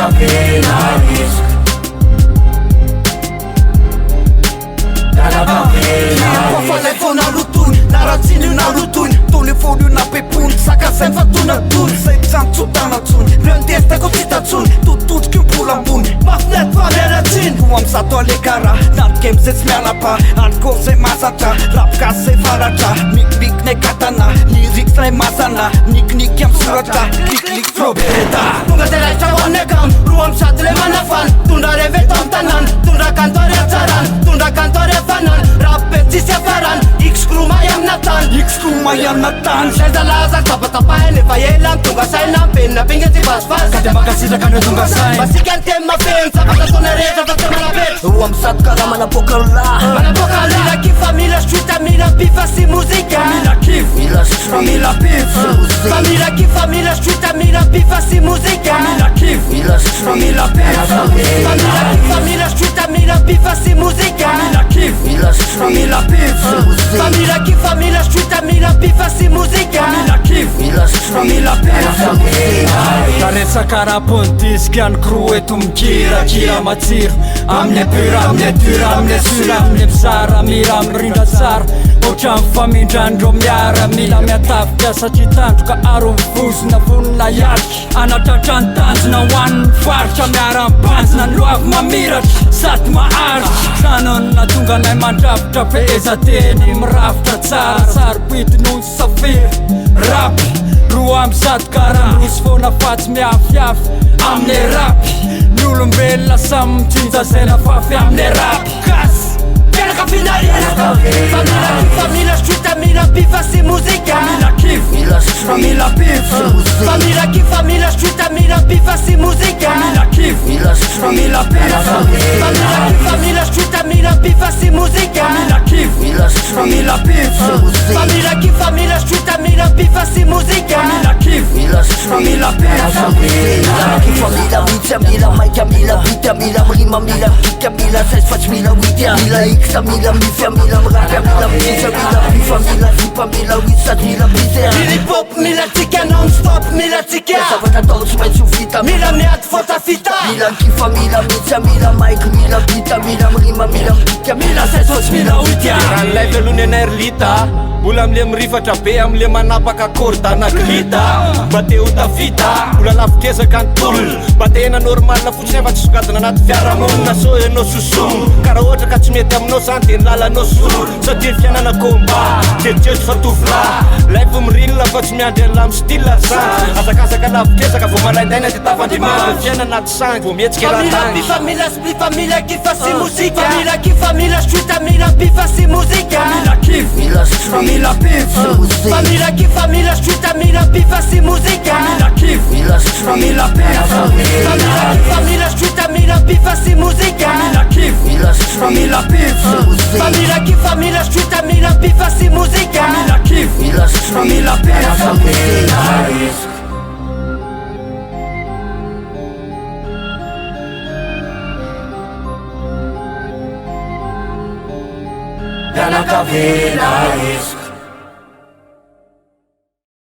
Pianakavena risk Pianakavena Pafalay vao nalotony naratsiny io nalotony tony folo io napepony sakasainy fa tonatony zay tsantsotanantsony rendestako tsitatsony tototriky mbola ambony mafinety fa mialatsiny ho amzato alekara narikemy zay tsy mialapa alcool zay masatra rapikasy zay faratra mikimikiny katana lyrique zay masana nikiniky am soratra kliklik frobeta tonga zay raitra ho amin'ny akamo roa amsady le manafana tondra reveto am tanana tondra kantory atsarana tondra kantory afanana rapbe tsisy afarana ikskromay amina tany ikskromay amina tany zay zalaza tapatapahany efa ela tonga saina ampenina pinga tsy vasivasy ka de makasitraka andreo tonga saina masika ny temy mafeny zavatra tona rehetra fa tena lavety roa amsady karaha manapokala manapokala mila kifa mila strita mila pifa sy mozika mila kif mila stri mila pif fa mila kifa mila strita mila pifa sy mozika mila kif mila stri mila pif fa mila kifa mila strita mila pifa sy mozika mila kif mila stri mila pif fa mila kifa mila strita mila pifa sy mozika mila kif mila stri mila pif Karetsaka rapony disky any kro eto mikirakira matsiro amin'ny pura amin'ny dura amin'ny sura amin'ny mizara mira mirindra tsara ohatrany famindrandreo miara mila miatavika satria tandroka aro mivozona vonina ialika anatratrany tanjona hoan'ny faritra miara mpanjina ny loavy mamiratra sady maharitra zanona tonga nay mandravitra fehezateny miravitra tsara sarobidy noho safiry rapy roa amsady karaha misy foana fatsy miafiafy amin'ny rapy ny olombelona samy mitsinja zay lafafy amin'ny rapy kasy Pianakavena risk fa mila strita mila pifa sy mozika mila kif mila stri mila pif fa mila kifa mila strita mila pifa sy mozika mila kif mila stri mila pif fa mila kifa mila strita mila pifa sy mozika mila kif mila stri mila pif fa mila kifa mila strita mila pifa sy mozika mila kif mila stri mila pif kifa mila witya mila maika mila vita mila mrima mila kika mila sesfats mila witya mila iksa mila mifya mila mraka mila mtisa mila pifa mila zipa mila witsat mila pizea Hip hop mila tsika non stop mila tsika zavatra atao tsy maintsy ho vita mila miady fota fita mila kifa mila mitsya mila maika mila vita mila mrima mila mkika mila sesfats mila witya ran'ilay velony anar lita ola amle mirifatra be amle manapaka kordana glita mba te ho tafita ola lafikezaka ny tolona mba tena normal fotsiny efa tsy sokadina anaty fiarahamonina so enao sosomo karaha ohatra ka tsy mety aminao zany de nylalanao solo satria fiainana komba jerijery fa tovila lay vo mirilina fa tsy miandry an'la mistila zany azakazaka lafikezaka vo malaindaina de tafandrimana fiaina anaty sangy vo mihetsika raha tany Pifa mila splifa mila kifa sy mozika mila kifa mila strita mila pifa sy mozika mila kif mila stri mila pif fa mila kifa mila strita mila pifa sy mozika mila kif mila stri mila pif fa mila kifa mila strita mila pifa sy mozika mila kif mila stri mila pif fa mila kifa mila strita mila pifa sy mozika mila kif mila stri mila pif risk Pianakavena risk